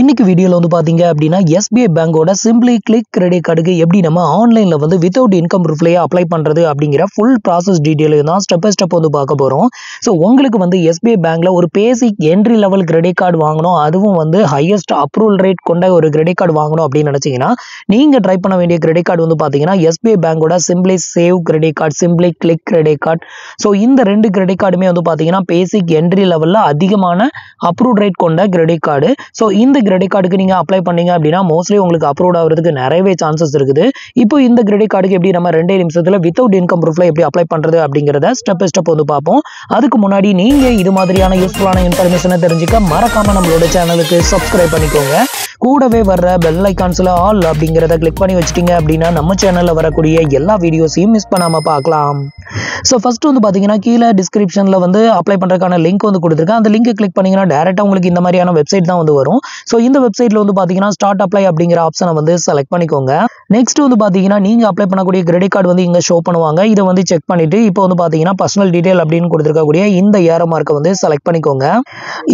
இன்னைக்கு வீடியோல வந்து பாத்தீங்க அப்படின்னா SBI பேங்கோட சிம்பிளி கிளிக் கிரெடிட் கார்டுக்கு எப்படி நம்ம ஆன்லைன்ல வந்து வித்தவுட் இன்கம் ப்ரூஃப்லயே அப்ளை பண்றது அப்படிங்கிற ஃபுல் ப்ராசஸ் டீடைல் தான் ஸ்டெப் பை ஸ்டெப் வந்து பார்க்க போறோம். ஸோ உங்களுக்கு வந்து SBI பேங்க்ல ஒரு பேசிக் என்ட்ரி லெவல் கிரெடிட் கார்டு வாங்கணும், அதுவும் வந்து ஹையஸ்ட் அப்ரூவல் ரேட் கொண்ட ஒரு கிரெடிட் கார்டு வாங்கணும் அப்படின்னு நினைச்சீங்கன்னா நீங்க ட்ரை பண்ண வேண்டிய கிரெடிட் கார்டு வந்து பாத்தீங்கன்னா SBI பேங்கோட simply save credit card, simply click credit card. So இந்த ரெண்டு கிரெடிட் கார்டுமே வந்து பாத்தீங்கன்னா பேசிக் என்ட்ரி லெவல்ல அதிகமான அப்ரூவ் ரேட் கொண்ட கிரெடிட் கார்டு. ஸோ இந்த கிரெடிட் கார்டுக்கு நீங்க அப்ளை பண்ணீங்க அப்படின்னா மோஸ்ட்லி உங்களுக்கு அப்ரூவ் ஆகிறதுக்கு நிறையவே சான்சஸ் இருக்குது. இப்போ இந்த கிரெடிட் கார்டுக்கு எப்படி நம்ம 2 நிமிஷத்துல வித்தவுட் இன்கம் ப்ரூஃப்ல எப்படி அப்ளை பண்றது அப்படிங்கறத ஸ்டெப் பை ஸ்டெப் வந்து பார்ப்போம். அதுக்கு முன்னாடி நீங்க இது மாதிரியான யூஸ்ஃபுல்லான இன்ஃபர்மேஷனை தெரிஞ்சுக்க மறக்காம நம்மளோட சேனலுக்கு சப்ஸ்கிரைப் பண்ணிக்கோங்க. கூடவே வர்ற பெல் ஐகான்ஸ்ல ஆல் அப்படிங்கறத கிளிக் பண்ணி வச்சிட்டீங்க அப்படின்னா நம்ம சேனல்ல வரக்கூடிய எல்லா வீடியோஸையும் மிஸ் பண்ணாம பார்க்கலாம். ஸோ ஃபர்ஸ்ட் வந்து பாத்தீங்கன்னா கீழே டிஸ்கிரிப்ஷன்ல வந்து அப்ளை பண்றதுக்கான லிங்க் வந்து கொடுத்துருக்கேன். அந்த லிங்கை கிளிக் பண்ணீங்கன்னா டைரக்டா உங்களுக்கு இந்த மாதிரியான வெப்சைட் தான் வந்து வரும். ஸோ இந்த வெப்சைட்ல வந்து பாத்தீங்கன்னா ஸ்டார்ட் அப்ளை அப்படிங்கிற ஆப்ஷனை வந்து செலக்ட் பண்ணிக்கோங்க. நெக்ஸ்ட் வந்து பாத்தீங்கன்னா நீங்க அப்ளை பண்ணக்கூடிய கிரெடிட் கார்டு வந்து இங்க ஷோ பண்ணுவாங்க. இதை வந்து செக் பண்ணிட்டு இப்போ வந்து பாத்தீங்கன்னா பர்சனல் டீடைல் அப்படின்னு கொடுத்துருக்கக்கூடிய இந்த ஏரோ மார்க்கை வந்து செலக்ட் பண்ணிக்கோங்க.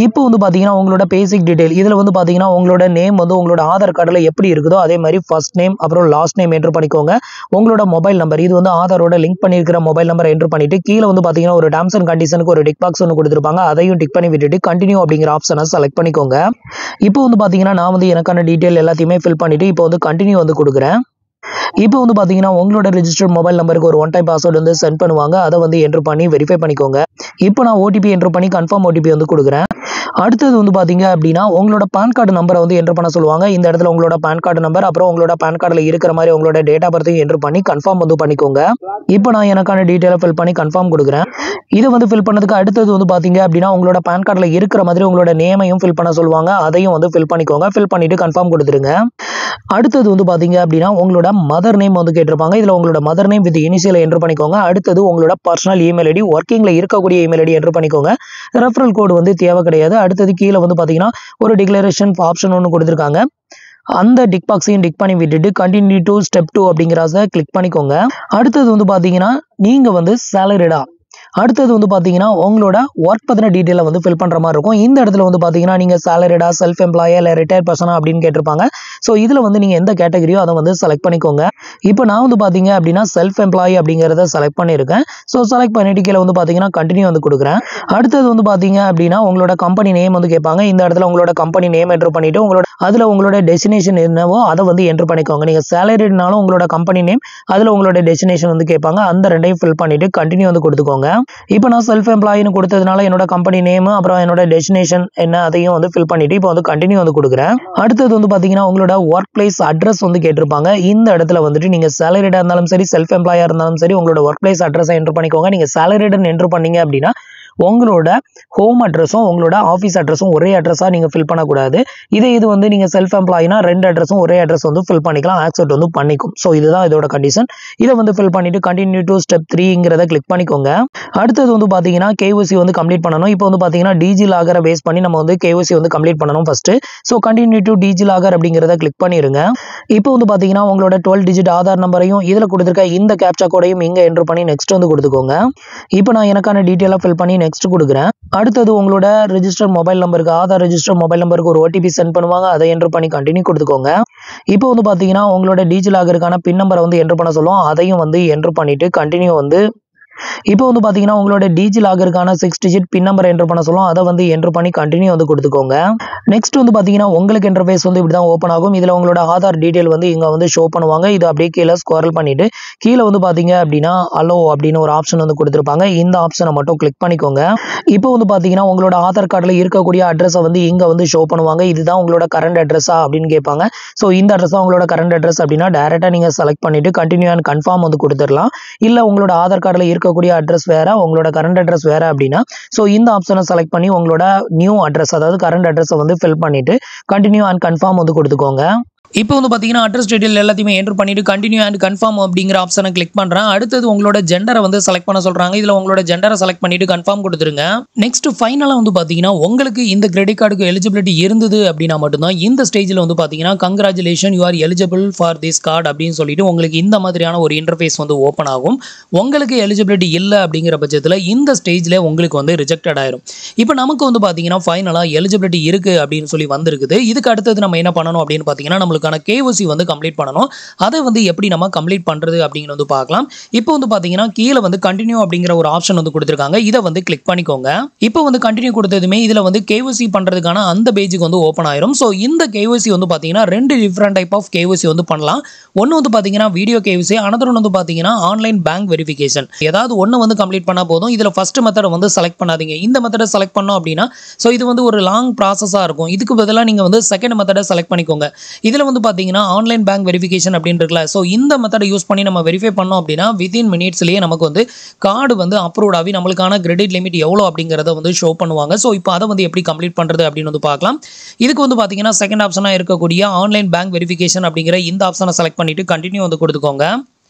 இப்போ வந்து பாத்தீங்கன்னா உங்களோட பேசிக் டீடைல் இதுல வந்து பாத்தீங்கன்னா உங்களோட நேம் வந்து உங்களோட ஆதார் கார்டுல எப்படி இருக்குதோ அதே மாதிரி ஃபர்ஸ்ட் நேம் அப்புறம் லாஸ்ட் நேம் என்டர் பண்ணிக்கோங்க. உங்களோட மொபைல் நம்பர் இது வந்து ஆதாரோட லிங்க் பண்ணிருக்கிற மொபைல் நம்பர் என்டர் பண்ணிட்டு கீழே வந்து பாத்தீங்கன்னா ஒரு டேர்ம்ஸ் அண்ட் கண்டிஷனுக்கு ஒரு டிக் பாக்ஸ் ஒன்று கொடுத்துருப்பாங்க. அதையும் டிக் பண்ணி விட்டுட்டு கண்டினியூ அப்படிங்கிற ஆப்ஷனை செலக்ட் பண்ணிக்கோங்க. இப்போ வந்து பாத்தீங்கன்னா நான் வந்து எனக்கான டீடைல் எல்லாத்தையுமே ஃபில் பண்ணிட்டு இப்போ வந்து கண்டினியூ வந்து கொடுக்குறேன். இப்போ வந்து பாத்தீங்கன்னா உங்களோட ரெஜிஸ்டர்ட் மொபைல் நம்பருக்கு ஒரு ஒன் டைம் பாஸ்வேர்டு வந்து சென்ட் பண்ணுவாங்க. அதை வந்து என்டர் பண்ணி வெரிஃபை பண்ணிக்கோங்க. இப்போ நான் ஓடிபி என்டர் பண்ணி கன்ஃபார்ம் ஓடிபி வந்து கொடுக்குறேன். அடுத்தது வந்து பாத்தீங்க அப்படின்னா உங்களோட பான் கார்டு நம்பரை வந்து என்டர் பண்ண சொல்லுவாங்க. இந்த இடத்துல உங்களோட பான் கார்டு நம்பர் அப்புறம் உங்களோட பான் கார்டுல இருக்கிற மாதிரி உங்களோட டேட் ஆஃப் பர்த்தையும் என்டர் பண்ணி கன்ஃபார்ம் வந்து பண்ணிக்கோங்க. இப்போ நான் எனக்கான டீடைலை ஃபில் பண்ணி கன்ஃபார்ம் கொடுக்குறேன். இதை வந்து ஃபில் பண்ணதுக்கு அடுத்தது வந்து பாத்தீங்க அப்படின்னா உங்களோட பான் கார்டுல இருக்கிற மாதிரி உங்களோட நேமையும் ஃபில் பண்ண சொல்லுவாங்க. அதையும் வந்து ஃபில் பண்ணிக்கோங்க. ஃபில் பண்ணிட்டு கன்ஃபார்ம் கொடுத்துருங்க. அடுத்தது வந்து பாத்தீங்க அப்படின்னா உங்களோட மதர் நேம் வந்து கேட்டிருப்பாங்க. இதுல உங்களோட mother name with initial enter பண்ணிக்கோங்க. அடுத்தது உங்களோட பர்சனல் இமெயில் ஐடி, ஒர்க்கிங்ல இருக்கக்கூடிய இமெயில் ஐடி என்டர் பண்ணிக்கோங்க. ரெஃபரல் கோடு வந்து தேவை கிடையாது. அடுத்தது கீழே வந்து பாத்தீங்கன்னா ஒரு டிக்ளரேஷன் ஆப்ஷன் ஒன்று கொடுத்துருக்காங்க. அந்த டிக் பாக்ஸையும் டிக் பண்ணி விட்டுட்டு கண்டினியூ டு ஸ்டெப் 2 அப்படிங்கிறத கிளிக் பண்ணிக்கோங்க. அடுத்தது வந்து பாத்தீங்கன்னா நீங்க வந்து சேலரிடா, அடுத்தது வந்து பாத்தீங்கன்னா உங்களோட ஒர்க் பத்தின டீடைலை வந்து ஃபில் பண்ற மாதிரி இருக்கும். இந்த இடத்துல வந்து பாத்தீங்கன்னா நீங்க சேலரிடா, செல்ஃப் எம்ப்ளாயா இல்ல ரிட்டையர் பர்சனா அப்படின்னு கேட்டிருப்பாங்க. ஸோ இதுல வந்து நீங்க எந்த கேட்டகரியோ அதை வந்து செலக்ட் பண்ணிக்கோங்க. இப்போ நான் வந்து பாத்தீங்க அப்படின்னா செல்ஃப் எம்ப்ளாயி அப்படிங்கறத செலக்ட் பண்ணிருக்கேன். ஸோ செலக்ட் பண்ணிட்டு கீழே வந்து பாத்தீங்கன்னா கண்டினியூ வந்து கொடுக்குறேன். அடுத்தது வந்து பாத்தீங்க அப்படின்னா உங்களோட கம்பெனி நேம் வந்து கேட்பாங்க. இந்த இடத்துல உங்களோட கம்பெனி நேம் என்டர் பண்ணிட்டு உங்களோட டெஸ்டினேஷன் என்னவோ அதை வந்து என்டர் பண்ணிக்கோங்க. நீங்க சேலரினாலும் உங்களோட கம்பெனி நேம், அதுல உங்களோட டெஸ்டினேஷன் வந்து கேட்பாங்க. அந்த ரெண்டையும் ஃபில் பண்ணிட்டு கண்டினியூ வந்து கொடுத்துக்கோங்க. இப்போ நான் செல்ஃப் எம்ப்ளாயின்னு கொடுத்ததுனால என்னோட கம்பெனி நேம் அப்புறம் என்னோட டெஸ்டினேஷன் என்ன அதையும் வந்து ஃபில் பண்ணிட்டு இப்போ வந்து கண்டினியூ வந்து கொடுக்குறேன். அடுத்தது வந்து பாத்தீங்கன்னா உங்களோட ஒர்க் பிளேஸ் அட்ரஸ் வந்து கேட்டிருப்பாங்க. இந்த இடத்துல வந்துட்டு நீங்க சேலரிடா இருந்தாலும் சரி செல்ஃப் எம்ப்ளாயா இருந்தாலும் சரி உங்களோட ஒர்க் பிளேஸ் அட்ரஸை என்டர் பண்ணிக்கோங்க. நீங்க சேலரிடன் என்டர் பண்ணீங்க அப்படின்னா உங்களோட ஹோம் அட்ரஸும் உங்களோட ஆஃபீஸ் அட்ரஸும் ஒரே அட்ரஸா நீங்க ஃபில் பண்ணக்கூடாது. இது வந்து நீங்க செல்ஃப் எம்ப்ளாயினா 2 அட்ரஸும் ஒரே அட்ரஸ் வந்து ஃபில் பண்ணிக்கலாம், ஆக்செப்ட் வந்து பண்ணிக்கும். ஸோ இதுதான் இதோட கண்டிஷன். இதை வந்து ஃபில் பண்ணிட்டு கண்டினியூ டு ஸ்டெப் 3ங்கிறத கிளிக் பண்ணிக்கோங்க. அடுத்தது வந்து பாத்தீங்கன்னா KYC வந்து கம்ப்ளீட் பண்ணணும். இப்போ வந்து பாத்தீங்கன்னா டிஜி லாகரை பேஸ் பண்ணி நம்ம வந்து KYC வந்து கம்ப்ளீட் பண்ணணும் ஃபர்ஸ்ட். ஸோ கண்டினியூ டு டிஜி லாகர் அப்படிங்கிறத கிளிக் பண்ணிருங்க. இப்போ வந்து பாத்தீங்கன்னா உங்களோட 12 டிஜிட் ஆதார் நம்பரையும் இதுல கொடுத்துருக்க இந்த கேப்சா கோடையும் இங்க என்டர் பண்ணி நெக்ஸ்ட் வந்து கொடுத்துக்கோங்க. இப்போ நான் எனக்கான டீடைலை ஃபில் பண்ணி நெக்ஸ்ட் கொடுக்குறேன். அடுத்தது உங்களோட ரெஜிஸ்டர் மொபைல் நம்பருக்கு ஆதார் ரெஜிஸ்டர் மொபைல் நம்பருக்கு ஒரு OTP சென்ட் பண்ணுவாங்க. அதை என்டர் பண்ணி கண்டினியூ கொடுத்துக்கோங்க. இப்போ வந்து பாத்தீங்கன்னா உங்களோட டிஜி லாகருக்கான பின் நம்பரை வந்து என்டர் பண்ண சொல்லுவோம். அதையும் வந்து என்டர் பண்ணிட்டு கண்டினியூ வந்து இப்போ வந்து பாத்தீங்கன்னா உங்களோட டிஜி லாகருக்கான 6 டிஜிட் பின் நம்பர் என்டர் பண்ண சொல்லுவோம். அதை வந்து என்டர் பண்ணி கண்டினியூ வந்து கொடுத்துக்கோங்க. நெக்ஸ்ட் வந்து பாத்தீங்கன்னா உங்களுக்கு இன்டர்ஃபேஸ் வந்து இப்படி தான் ஓப்பன் ஆகும். இதுல உங்களோட ஆதார் டீடைல் வந்து இங்க வந்து ஷோ பண்ணுவாங்க. இது அப்படியே கீழே ஸ்க்ரோல் பண்ணிட்டு கீழே வந்து பாத்தீங்க அப்படின்னா அலோ அப்படின்னு ஒரு ஆப்ஷன் வந்து கொடுத்துருப்பாங்க. இந்த ஆப்ஷனை மட்டும் கிளிக் பண்ணிக்கோங்க. இப்போ வந்து பாத்தீங்கன்னா உங்களோட ஆதார் கார்டுல இருக்கக்கூடிய அட்ரஸை வந்து இங்க வந்து ஷோ பண்ணுவாங்க. இதுதான் உங்களோட கரண்ட் அட்ரஸா அப்படின்னு கேட்பாங்க. ஸோ இந்த அட்ரஸ் தான் உங்களோட கரண்ட் அட்ரஸ் அப்படின்னா டைரக்டா நீங்க செலக்ட் பண்ணிட்டு கண்டினியூ அண்ட் கன்ஃபார்ம் வந்து கொடுத்துடலாம். இல்ல உங்களோட ஆதார் கார்டுல இருக்கக்கூடிய அட்ரஸ் வேற உங்களோட கரண்ட் அட்ரஸ் வேற அப்படின்னா ஸோ இந்த ஆப்ஷனை செலக்ட் பண்ணி உங்களோட நியூ அட்ரஸ் அதாவது கரண்ட் அட்ரஸை வந்து ஃபில் பண்ணிட்டு கண்டினியூ அண்ட் கன்ஃபார்ம் வந்து கொடுத்துக்கோங்க. இப்போ வந்து பார்த்தீங்கன்னா அட்ரஸ் டீடைல் எல்லாத்தையுமே என்டர் பண்ணிட்டு கண்டினியூ அண்ட் கன்ஃபார்ம் அப்படிங்கிற ஆப்ஷனை கிளிக் பண்ணுறேன். அடுத்தது உங்களோட ஜெண்டரை வந்து செலக்ட் பண்ண சொல்கிறாங்க. இதில் உங்களோட ஜெண்டரை செலக்ட் பண்ணிட்டு கன்ஃபார்ம் கொடுத்துருங்க. நெக்ஸ்ட் ஃபைனலாக வந்து பார்த்தீங்கன்னா உங்களுக்கு இந்த கிரெடிட் கார்டுக்கு எலிஜிபிலிட்டி இருந்தது அப்படின்னா மட்டும்தான் இந்த ஸ்டேஜில் வந்து பார்த்தீங்கன்னா congratulation you are eligible for this card அப்படின்னு சொல்லிட்டு உங்களுக்கு இந்த மாதிரியான ஒரு இன்டர்ஃபேஸ் வந்து ஓப்பன் ஆகும். உங்களுக்கு எலிஜிபிலிட்டி இல்லை அப்படிங்கிற பட்சத்தில் இந்த ஸ்டேஜில் உங்களுக்கு வந்து ரிஜெக்டட் ஆயிரும். இப்போ நமக்கு வந்து பார்த்தீங்கன்னா ஃபைனலாக எலிஜிபிலிட்டி இருக்குது அப்படின்னு சொல்லி வந்திருக்குது. இதுக்கு அடுத்தது நம்ம என்ன பண்ணணும் அப்படின்னு பார்த்தீங்கன்னா நம்மளுக்கான KYC வந்து கம்ப்ளீட் பண்ணணும். அதை வந்து எப்படி நம்ம கம்ப்ளீட் பண்ணுறது அப்படிங்கிறது வந்து பார்க்கலாம். இப்போ வந்து பார்த்தீங்கன்னா கீழே வந்து கண்டினியூ அப்படிங்கிற ஒரு ஆப்ஷன் வந்து கொடுத்துருக்காங்க. இதை வந்து கிளிக் பண்ணிக்கோங்க. இப்போ வந்து கண்டினியூ கொடுத்ததுமே இதில் வந்து KYC பண்ணுறதுக்கான அந்த பேஜுக்கு வந்து ஓப்பன் ஆயிரும். ஸோ இந்த KYC வந்து பார்த்தீங்கன்னா 2 டிஃப்ரெண்ட் டைப் ஆஃப் KYC வந்து பண்ணலாம். ஒன்று வந்து பார்த்தீங்கன்னா வீடியோ KYC, அனதர் ஒன்று வந்து பார்த்தீங்கன்னா ஆன்லைன் பேங்க் வெரிஃபிகேஷன். ஏதாவது ஒன்று வந்து கம்ப்ளீட் பண்ணால் போதும். இதில் ஃபர்ஸ்ட் மெத்தடை வந்து செலக்ட் பண்ணாதீங்க. இந்த மெத்தடை செலக்ட் பண்ணோம் அப்படின்னா ஸோ இது வந்து ஒரு லாங் ப்ராசஸாக இருக்கும். இதுக்கு பதிலாக நீங்கள் வந்து செகண்ட் மெத்தடை செலக்ட் பண்ணிக்கோங்க. இதில் வந்து பார்த்தீங்கன்னா ஆன்லைன் பேங்க் வெரிஃபிகேஷன் அப்படின்னு இருக்குல்ல, ஸோ இந்த மெத்தடை யூஸ் பண்ணி நம்ம வெரிஃபை பண்ணோம் அப்படின்னா வித்தின் மினிட்ஸ்லேயே நமக்கு வந்து கார்டு வந்து அப்ரூவ் ஆகி நம்மளுக்கான கிரெடிட் லிமிட் எவ்வளோ அப்படிங்கிறத வந்து ஷோ பண்ணுவாங்க. ஸோ இப்போ அதை வந்து எப்படி கம்ப்ளீட் பண்ணுறது அப்படின்னு வந்து பார்க்கலாம். இதுக்கு வந்து பார்த்தீங்கன்னா செகண்ட் ஆப்ஷனாக இருக்கக்கூடிய ஆன்லைன் பேங்க் வெரிஃபிகேஷன் அப்படிங்கிற இந்த ஆப்ஷனை செலக்ட் பண்ணிட்டு கண்டினியூ வந்து கொடுத்துக்கோங்க.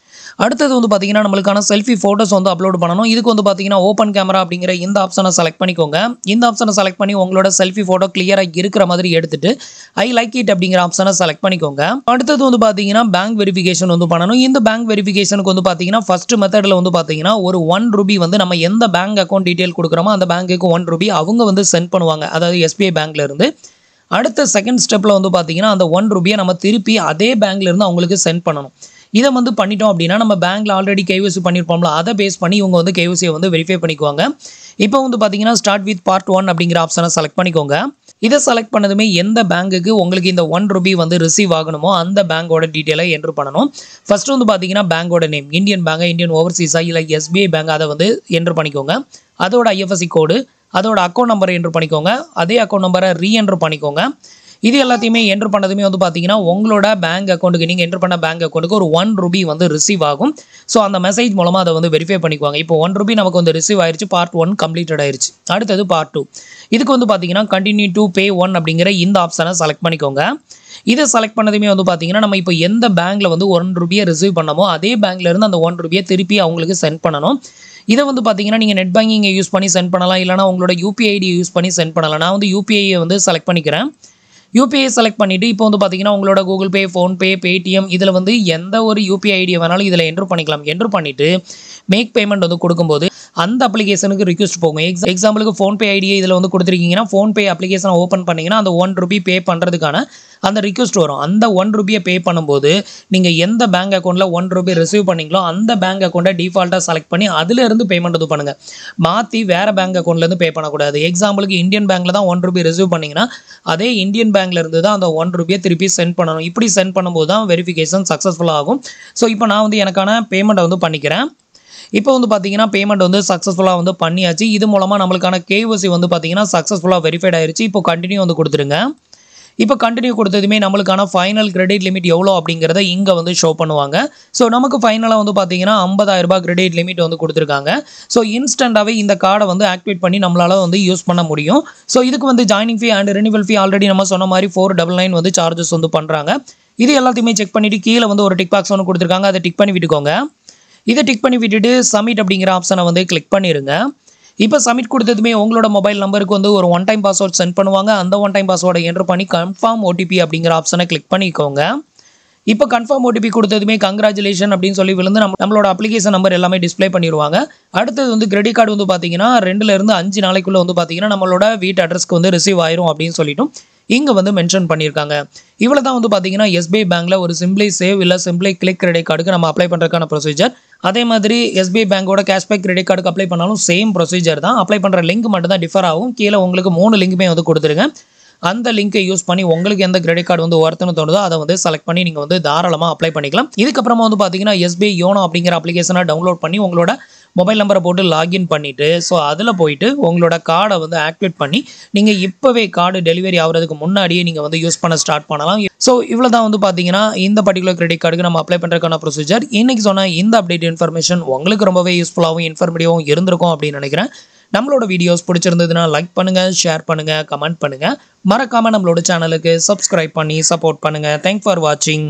அடுத்தது வந்து பார்த்தீங்கன்னா நம்மளுக்கான செல்ஃபி ஃபோட்டோஸ் வந்து அப்லோட் பண்ணணும். இதுக்கு வந்து பார்த்தீங்கன்னா ஓப்பன் கேமரா அப்படிங்கிற இந்த ஆப்ஷனை செலக்ட் பண்ணிக்கோங்க. இந்த ஆப்ஷனை செலக்ட் பண்ணி உங்களோட செல்ஃபி ஃபோட்டோ கிளியராக இருக்கிற மாதிரி எடுத்துட்டு ஐ லைக் இட் அப்படிங்கிற ஆப்ஷனை செலக்ட் பண்ணிக்கோங்க. அடுத்தது வந்து பார்த்தீங்கன்னா பேங்க் வெரிஃபிகேஷன் வந்து பண்ணணும். இந்த பேங்க் வெரிஃபிகேஷனுக்கு வந்து பார்த்தீங்கன்னா ஃபர்ஸ்ட் மெத்தடில் வந்து பார்த்தீங்கன்னா ஒரு ₹1 வந்து நம்ம எந்த பேங்க் அக்கௌண்ட் டீட்டெயில் கொடுக்குறோமோ அந்த பேங்க்குக்கு ₹1 அவங்க வந்து சென்ட் பண்ணுவாங்க. அதாவது SBI பேங்க்ல இருந்து. அடுத்த செகண்ட் ஸ்டெப்பில் வந்து பார்த்தீங்கன்னா அந்த ₹1 நம்ம திருப்பி அதே பேங்க்ல இருந்து அவங்களுக்கு சென்ட் பண்ணணும். இதை வந்து பண்ணிட்டோம் அப்படின்னா நம்ம பேங்க்ல ஆல்ரெடி KYC பண்ணியிருப்போம்ல, அதை பேஸ் பண்ணி இவங்க வந்து KYC வந்து வெரிஃபை பண்ணிக்குவாங்க. இப்போ வந்து பார்த்தீங்கன்னா ஸ்டார்ட் வித் பார்ட் 1 அப்படிங்கிற ஆப்ஷனை செலக்ட் பண்ணிக்கோங்க. இதை செலக்ட் பண்ணதுமே எந்த பேங்க்குக்கு உங்களுக்கு இந்த ₹1 வந்து ரிசீவ் ஆகணுமோ அந்த பேங்கோட டீட்டெயிலை என்ட்ரு பண்ணணும். ஃபர்ஸ்ட் வந்து பார்த்தீங்கன்னா பேங்கோட நேம், இந்தியன் பேங்க், இந்தியன் ஓவர்சீஸா இல்லை SBI பேங்க், அதை வந்து என்ட்ரு பண்ணிக்கோங்க. அதோட IFSC கோடு, அதோட அக்கௌண்ட் நம்பரை என்ட்ரு பண்ணிக்கோங்க. அதே அக்கௌண்ட் நம்பரை ரீஎன்ட்ரு பண்ணிக்கோங்க. இது எல்லாத்தையுமே என்ட்ரு பண்ணதுமே வந்து பார்த்தீங்கன்னா உங்களோட பேங்க் அக்கௌண்ட்டுக்கு நீங்கள் என்ட்ரு பண்ண பேங்க் அக்கௌண்ட்டுக்கு ஒரு ₹1 வந்து ரிசீவ் ஆகும். ஸோ அந்த மெசேஜ் மூலமாக அதை வந்து வெரிஃபை பண்ணிக்குவாங்க. இப்போ ₹1 நமக்கு வந்து ரிசீவ் ஆயிடுச்சு. பார்ட் 1 கம்ப்ளீட்டட் ஆயிடுச்சு. அடுத்தது பார்ட் 2. இதுக்கு வந்து பார்த்தீங்கன்னா கண்டினியூ டு பே 1 அப்படிங்கிற இந்த ஆப்ஷனை செலக்ட் பண்ணிக்கோங்க. இதை செலக்ட் பண்ணதுமே வந்து பார்த்தீங்கன்னா நம்ம இப்போ எந்த பேங்க்ல வந்து ₹1 ரிசீவ் பண்ணமோ அதே பேங்க்ல இருந்து அந்த ₹1 திருப்பி அவங்களுக்கு சென்ட் பண்ணணும். இதை வந்து பார்த்தீங்கன்னா நீங்கள் நெட் பேங்கிங்கை யூஸ் பண்ணி சென்ட் பண்ணலாம், இல்லைனா உங்களோட UPI ஐடியை யூஸ் பண்ணி சென்ட் பண்ணலாம். நான் வந்து UPI வந்து செலக்ட் பண்ணிக்கிறேன். UPI செலக்ட் பண்ணிவிட்டு இப்போ வந்து பார்த்தீங்கன்னா உங்களோட கூகுள் பே, ஃபோன்பே, பேடிஎம் இதில் வந்து எந்த ஒரு UPI ஐடியை வேணாலும் இதில் என்ட்ரு பண்ணிக்கலாம். என்ட்ரு பண்ணிவிட்டு மேக் பேமெண்ட் வந்து கொடுக்கும்போது அந்த அப்ளிகேஷனுக்கு ரிக்வெஸ்ட் போகும். எக்ஸாம்பிளுக்கு ஃபோன்பே ஐடியை இதில் வந்து கொடுத்துருக்கீங்கன்னா ஃபோன்பே அப்ளிகேஷனை ஓப்பன் பண்ணிங்கன்னா அந்த ₹1 பே பண்ணுறதுக்கான அந்த ரிக்வெஸ்ட் வரும். அந்த ₹1 பே பண்ணும்போது நீங்கள் எந்த பேங்க் அக்கௌண்ட்டில் ₹1 ரிசீவ் பண்ணீங்களோ அந்த பேங்க் அக்கௌண்ட்டை டிஃபால்ட்டாக செலக்ட் பண்ணி அதிலிருந்து பேமெண்ட் இது பண்ணுங்கள். மாற்றி வேறு பேங்க் அக்கௌண்ட்லேருந்து பே பண்ணக்கூடாது. எக்ஸாம்பிளுக்கு இந்தியன் பேங்க்கில் தான் ₹1 ரிசீவ் பண்ணிங்கன்னா அதே இந்தியன் பேங்க்ல இருந்து தான் அந்த ₹1 திருப்பி சென்ட் பண்ணணும். இப்படி சென்ட் பண்ணும்போது தான் வெரிஃபிகேஷன் சக்ஸஸ்ஃபுல் ஆகும். ஸோ இப்போ நான் வந்து எனக்கான பேமெண்ட்டை வந்து பண்ணிக்கிறேன். இப்போ வந்து பார்த்தீங்கன்னா பேமெண்ட் வந்து சக்ஸஸ்ஃபுல்லாக வந்து பண்ணியாச்சு. இது மூலமாக நம்மளுக்கான KYC வந்து பார்த்தீங்கன்னா சக்ஸஸ்ஃபுல்லாக வெரிஃபைட் ஆயிருச்சு. இப்போ கண்டினியூ வந்து கொடுத்துருங்க. இப்போ கண்டினியூ கொடுத்ததுமே நம்மளுக்கான ஃபைனல் கிரெடிட் லிமிட் எவ்வளோ அப்படிங்கிறத இங்கே வந்து ஷோ பண்ணுவாங்க. ஸோ நமக்கு ஃபைனலாக வந்து பார்த்தீங்கன்னா ₹50,000 கிரெடிட் லிமிட் வந்து கொடுத்துருக்காங்க. ஸோ இன்ஸ்டண்ட்டாகவே இந்த கார்டை வந்து ஆக்டிவேட் பண்ணி நம்மளால் வந்து யூஸ் பண்ண முடியும். ஸோ இதுக்கு வந்து joining fee and renewal fee already நம்ம சொன்ன மாதிரி 499 வந்து சார்ஜஸ் வந்து பண்ணுறாங்க. இது எல்லாத்தையுமே செக் பண்ணிவிட்டு கீழே வந்து ஒரு டிக் பாக்ஸ் ஒன்று கொடுத்துருக்காங்க. அதை டிக் பண்ணி விட்டுக்கோங்க. இதை டிக் பண்ணி விட்டுட்டு சப்மிட் அப்படிங்கிற ஆப்ஷனை வந்து கிளிக் பண்ணிடுங்க. இப்போ சப்மிட் கொடுத்ததுமே உங்களோட மொபைல் நம்பருக்கு வந்து ஒரு ஒன் டைம் பாஸ்வேர்ட் சென்ட் பண்ணுவாங்க. அந்த ஒன் டைம் பாஸ்வேர்டை என்ட்ரு பண்ணி கன்ஃபார்ம் OTP அப்படிங்கிற ஆப்ஷனை கிளிக் பண்ணிக்கோங்க. இப்போ கன்ஃபார்ம் OTP கொடுத்ததுமே கங்க்ராச்சுலேஷன் அப்படின்னு சொல்லி விழுந்து நம்மளோட அப்ளிகேஷன் நம்பர் எல்லாமே டிஸ்ப்ளே பண்ணிடுவாங்க. அடுத்தது வந்து கிரெடிட் கார்டு வந்து பார்த்தீங்கன்னா 2லேருந்து 5 நாளைக்குள்ளே வந்து பார்த்தீங்கன்னா நம்மளோட வீட்டு அட்ரஸ்க்கு வந்து ரிசீவ் ஆயிரும் அப்படின்னு சொல்லிட்டும் இங்கே வந்து மென்ஷன் பண்ணியிருக்காங்க. இவ்வளோ தான் வந்து பார்த்தீங்கன்னா SBI பேங்க்கில் ஒரு சிம்பிளி சேவ் இல்லை சிம்பிளி கிளிக் கிரெடிட் கார்டுக்கு நம்ம அப்ளை பண்ணுறதுக்கான ப்ரொசீஜர். அதே மாதிரி SBI பேங்கோட கேஷ்பேக் கிரெடிட் கார்டுக்கு அப்ளை பண்ணாலும் சேம் ப்ரொசீஜர் தான். அப்ளை பண்ணுற லிங்க் மட்டும் தான் டிஃபர் ஆகும். கீழே உங்களுக்கு 3 லிங்க்குமே வந்து கொடுத்துருங்க. அந்த லிங்கை யூஸ் பண்ணி உங்களுக்கு எந்த கிரெடிட் கார்டு வந்து ஒர்த்துன்னு தோணுதோ அதை வந்து செலக்ட் பண்ணி நீங்கள் வந்து தாராளமாக அப்ளை பண்ணிக்கலாம். இதுக்கப்புறமா வந்து பார்த்தீங்கன்னா SBI யோனோ அப்படிங்கிற அப்ளிகேஷனை டவுன்லோட் பண்ணி உங்களோட மொபைல் நம்பரை போட்டு லாகின் பண்ணிவிட்டு ஸோ அதில் போயிட்டு உங்களோட கார்டை வந்து ஆக்டிவேட் பண்ணி நீங்கள் இப்போவே கார்டு டெலிவரி ஆகிறதுக்கு முன்னாடியே நீங்கள் வந்து யூஸ் பண்ண ஸ்டார்ட் பண்ணலாம். ஸோ இவ்வளோ தான் வந்து பார்த்தீங்கன்னா இந்த பர்டிகுலர் கிரெடிட் கார்டுக்கு நம்ம அப்ளை பண்ணுறதுக்கான ப்ரொசீஜர். இன்றைக்கி சொன்ன இந்த அப்டேட் இன்ஃபர்மேஷன் உங்களுக்கு ரொம்பவே யூஸ்ஃபுல்லாகவும் இன்ஃபர்மேட்டிவாகவும் இருந்திருக்கும் அப்படின்னு நினைக்கிறேன். நம்மளோட வீடியோஸ் பிடிச்சிருந்ததுன்னா லைக் பண்ணுங்க, ஷேர் பண்ணுங்க, கமெண்ட் பண்ணுங்க. மறக்காம நம்மளோட சேனலுக்கு சப்ஸ்கிரைப் பண்ணி சப்போர்ட் பண்ணுங்க. தேங்க்ஸ் ஃபார் வாட்சிங்.